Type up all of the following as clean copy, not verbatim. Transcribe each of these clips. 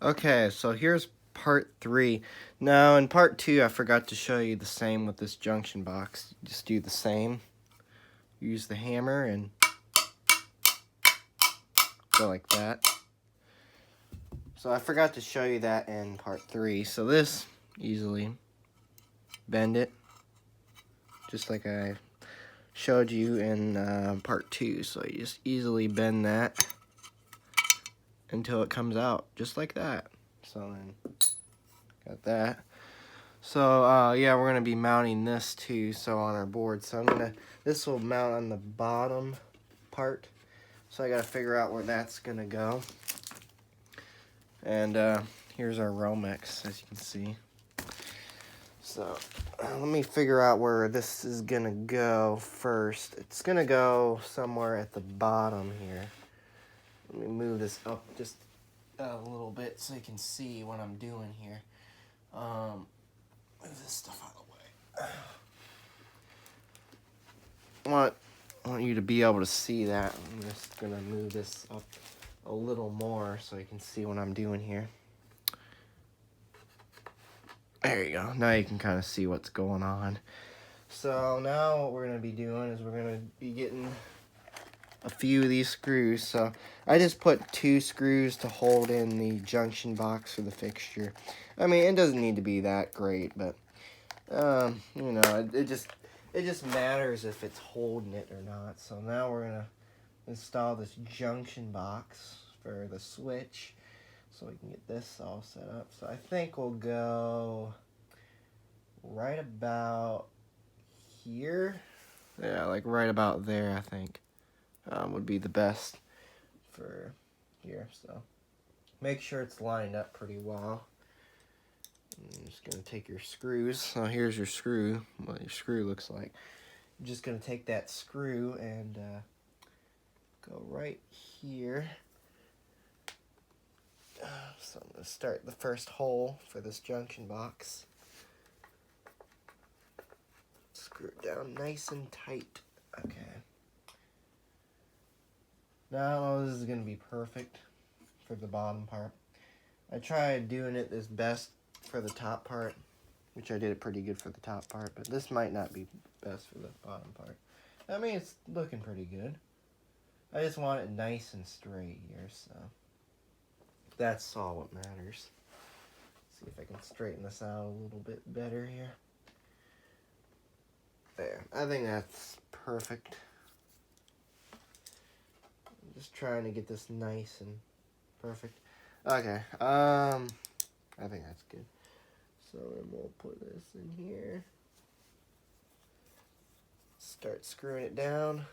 Okay, so here's part 3. Now, in part 2, I forgot to show you the same with this junction box. Just do the same. Use the hammer and go like that. So I forgot to show you that in part 3. So this, easily bend it, just like I showed you in part 2. So you just easily bend that until it comes out, just like that. So then, got that. So yeah, we're gonna be mounting this too, so on our board. So this will mount on the bottom part. So I gotta figure out where that's gonna go. And here's our Romex, as you can see. So let me figure out where this is gonna go first. It's gonna go somewhere at the bottom here. Let me move this up just a little bit so you can see what I'm doing here. Move this stuff out of the way. I want you to be able to see that. I'm just gonna move this up a little more so you can see what I'm doing here. There you go. Now you can kind of see what's going on. So now what we're gonna be doing is we're gonna be getting a few of these screws. So I just put 2 screws to hold in the junction box for the fixture. I mean, it doesn't need to be that great, but you know, it just matters if it's holding it or not. So now we're gonna install this junction box for the switch so we can get this all set up. So I think we'll go right about here. Yeah, like right about there, I think would be the best for here. So make sure it's lined up pretty well. I'm just gonna take your screws. So here's your screw, what your screw looks like. I'm just gonna take that screw and go right here. So I'm gonna start the first hole for this junction box. Screw it down nice and tight. Okay. Now this is gonna be perfect for the bottom part. I tried doing it this best for the top part, which I did it pretty good for the top part, but this might not be best for the bottom part. I mean, it's looking pretty good. I just want it nice and straight here, so that's all what matters. See if I can straighten this out a little bit better here. There, I think that's perfect. I'm just trying to get this nice and perfect. Okay, I think that's good. So then we'll put this in here. Start screwing it down.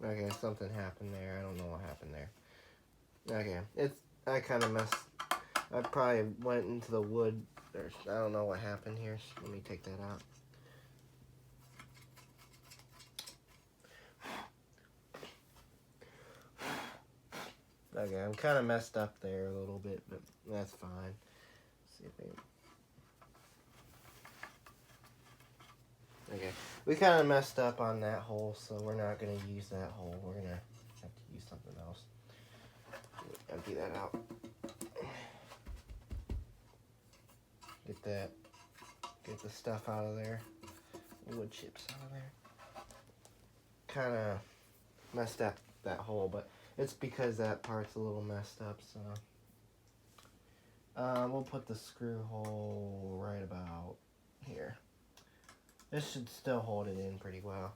Okay, something happened there. I don't know what happened there. Okay, I kind of messed. I probably went into the wood. I don't know what happened here. So let me take that out. Okay, I'm kind of messed up there a little bit, but that's fine. Let's see if okay, we kind of messed up on that hole, so we're not going to use that hole. We're going to have to use something else. Empty that out. Get the stuff out of there. Wood chips out of there. Kind of messed up that hole, but it's because that part's a little messed up, so we'll put the screw hole right about here. This should still hold it in pretty well.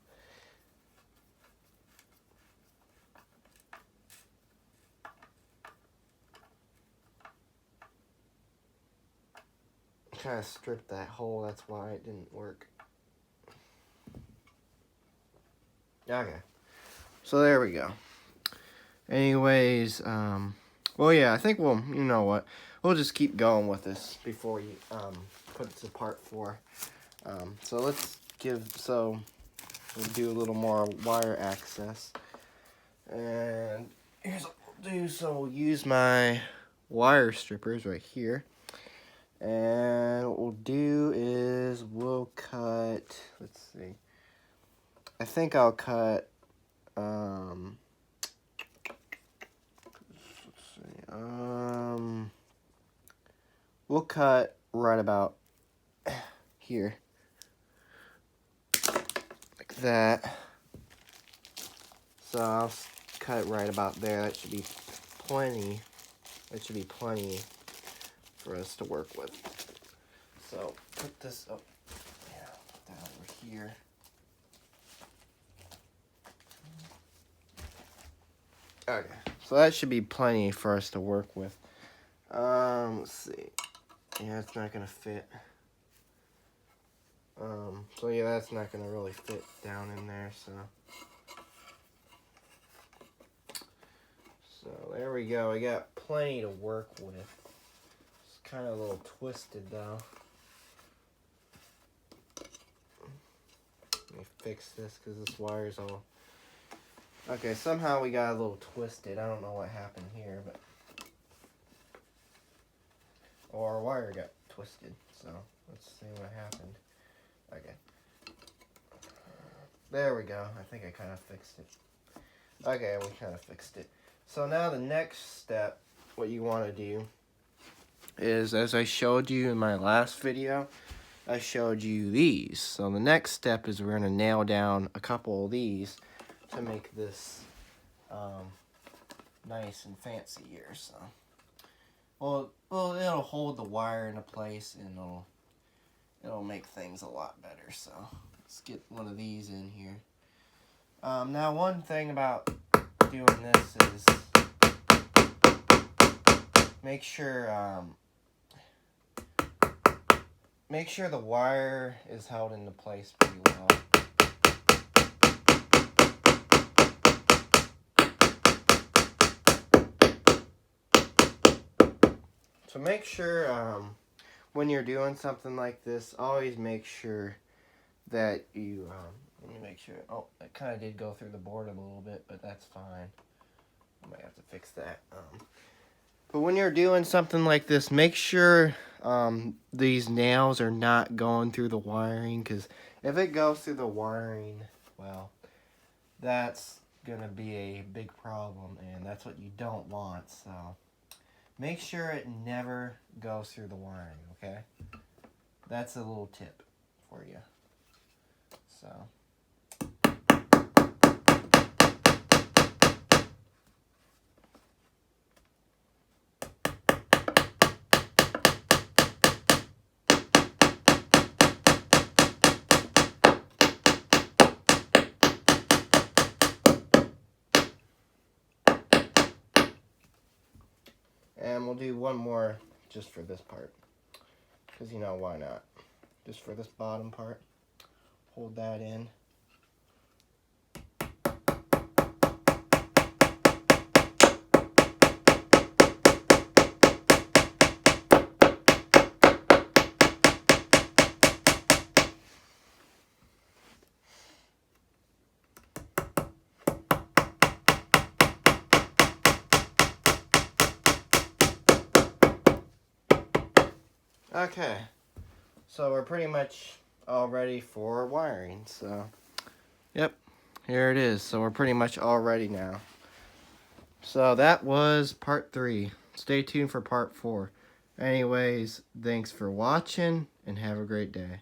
Kind of stripped that hole, that's why it didn't work. Okay, so there we go. Anyways, well, yeah, I think we'll, you know what, we'll just keep going with this before you put it to part 4. So we'll do a little more wire access. And here's what we'll do. So we'll use my wire strippers right here. And what we'll do is we'll cut, let's see, I think I'll cut, we'll cut right about here, like that. So I'll cut it right about there. That should be plenty. That should be plenty for us to work with. So put this up, put that over here. Okay, so that should be plenty for us to work with. Let's see. Yeah, it's not gonna fit. So yeah, that's not gonna really fit down in there, so there we go. We got plenty to work with. It's kind of a little twisted though. Let me fix this because this wire's all... Okay, somehow we got a little twisted. I don't know what happened here, but... Oh, our wire got twisted, so let's see what happened. Okay. There we go. I think I kind of fixed it. Okay, we kind of fixed it. So now the next step, what you want to do is, as I showed you in my last video, I showed you these. So the next step is we're going to nail down a couple of these to make this nice and fancy here. So, well, it'll hold the wire into place and it'll make things a lot better. So let's get one of these in here. Now one thing about doing this is make sure the wire is held into place pretty well. So make sure when you're doing something like this, always make sure that you let me make sure. Oh, that kind of did go through the board a little bit, but that's fine. I might have to fix that. But when you're doing something like this, make sure these nails are not going through the wiring, because if it goes through the wiring, well, that's going to be a big problem, and that's what you don't want. So make sure it never goes through the wiring, okay? That's a little tip for you. So... And we'll do one more just for this part, because, you know, why not? Just for this bottom part, hold that in. Okay, so we're pretty much all ready for wiring. So, yep, here it is. So we're pretty much all ready now. So that was part 3. Stay tuned for part 4. Anyways, thanks for watching and have a great day.